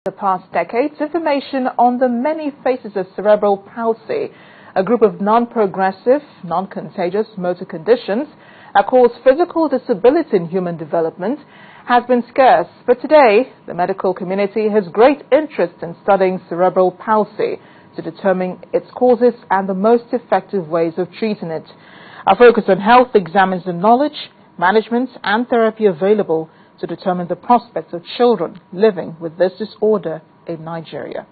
the past decades, information on the many faces of cerebral palsy, a group of non-progressive, non-contagious motor conditions that cause physical disability in human development, has been scarce. But today, the medical community has great interest in studying cerebral palsy to determine its causes and the most effective ways of treating it. Our focus on health examines the knowledge, management and therapy available to determine the prospects of children living with this disorder in Nigeria.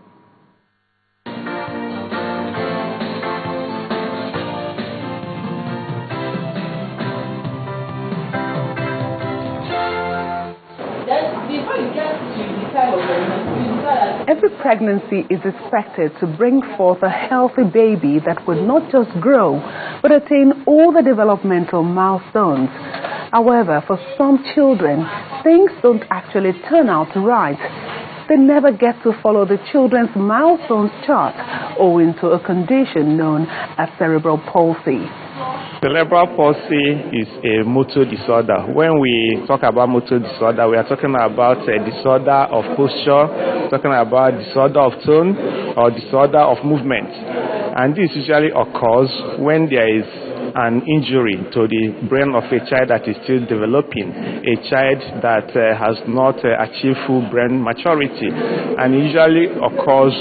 Every pregnancy is expected to bring forth a healthy baby that will not just grow, but attain all the developmental milestones. However, for some children, things don't actually turn out right. They never get to follow the children's milestones chart owing to a condition known as cerebral palsy. Cerebral palsy is a motor disorder. When we talk about motor disorder, we are talking about a disorder of posture, talking about disorder of tone or disorder of movement. And this usually occurs when there is an injury to the brain of a child that is still developing, a child that has not achieved full brain maturity. And it usually occurs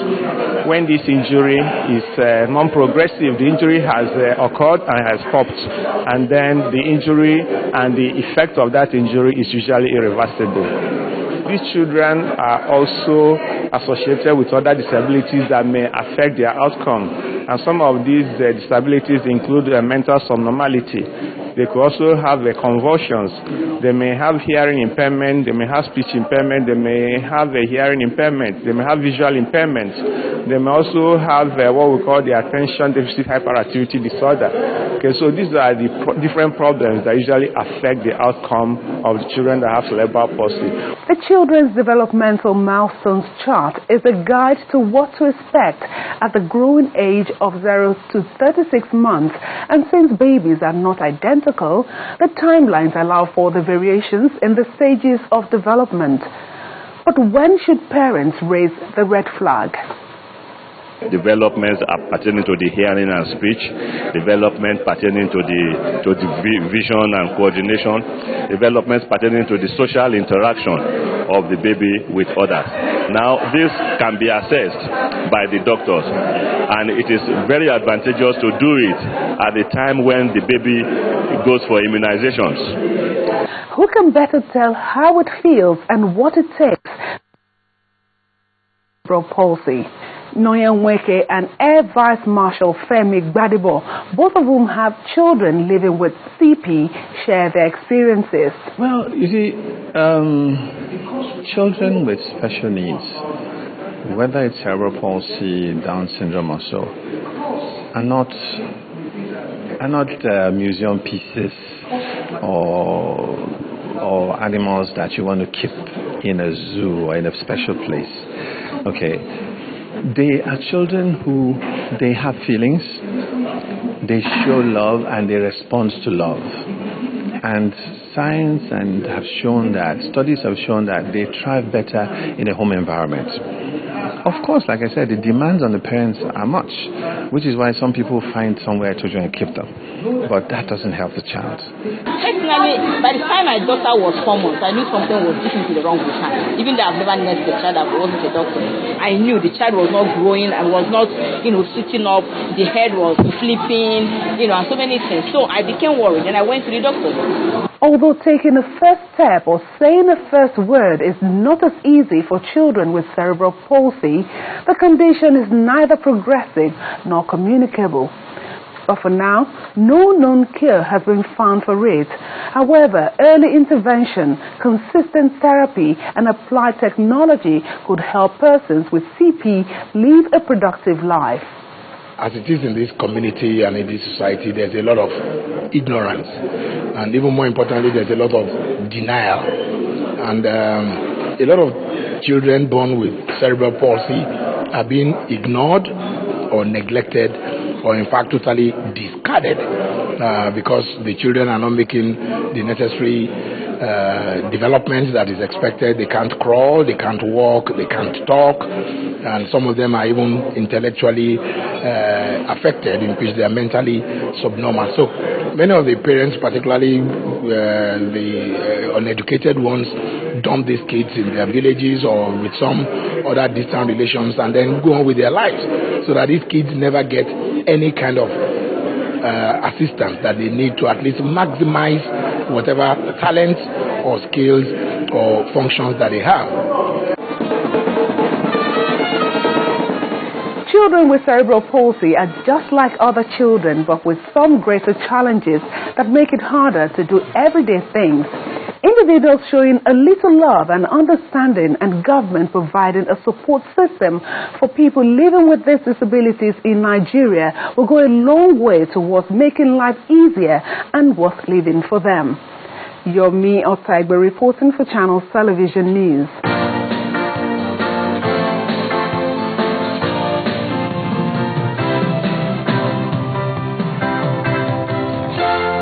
when this injury is non-progressive. The injury has occurred and has stopped, and then the injury and the effect of that injury is usually irreversible. These children are also associated with other disabilities that may affect their outcome. And some of these disabilities include mental subnormality. They could also have convulsions. They may have hearing impairment. They may have speech impairment. They may have a hearing impairment. They may have visual impairment. They may also have what we call the attention deficit hyperactivity disorder. Okay, so these are the different problems that usually affect the outcome of the children that have cerebral palsy. The Children's Developmental Milestones Chart is a guide to what to expect at the growing age of 0 to 36 months, and since babies are not identical, the timelines allow for the variations in the stages of development. But when should parents raise the red flag? Developments are pertaining to the hearing and speech, development pertaining to the vision and coordination, developments pertaining to the social interaction of the baby with others. Now, this can be assessed by the doctors, and it is very advantageous to do it at the time when the baby goes for immunizations. Who can better tell how it feels and what it takes? Cerebral palsy. Noyan Weke and Air Vice Marshal Femi Gbadibo, both of whom have children living with CP, share their experiences. Well, you see, children with special needs, whether it's cerebral palsy, Down syndrome or so, are not museum pieces or animals that you want to keep in a zoo or in a special place. Okay. They are children who they have feelings, they show love and they respond to love. And science have shown that, studies have shown that they thrive better in a home environment. Of course, like I said, the demands on the parents are much, which is why some people find somewhere to join and keep them. But that doesn't help the child. Personally, by the time my daughter was 4 months, I knew something was definitely wrong with her. Even though I've never met the child, I wasn't a doctor. I knew the child was not growing and was not, sitting up. The head was flipping, and so many things. So I became worried and I went to the doctor. Although taking the first step or saying the first word is not as easy for children with cerebral palsy, the condition is neither progressive nor communicable. But for now, no known cure has been found for it. However, early intervention, consistent therapy, and applied technology could help persons with CP live a productive life. As it is in this community and in this society, there's a lot of ignorance. And even more importantly, there's a lot of denial. And a lot of children born with cerebral palsy are being ignored or neglected or in fact totally discarded because the children are not making the necessary development that is expected. They can't crawl, they can't walk, they can't talk, and some of them are even intellectually affected, in which they are mentally subnormal. So many of the parents, particularly the uneducated ones, dump these kids in their villages or with some other distant relations and then go on with their lives, so that these kids never get any kind of assistance that they need to at least maximize whatever talents or skills or functions that they have. Children with cerebral palsy are just like other children, but with some greater challenges that make it harder to do everyday things. Individuals showing a little love and understanding, and government providing a support system for people living with these disabilities in Nigeria will go a long way towards making life easier and worth living for them. Yomi Otaigbe reporting for Channels Television News.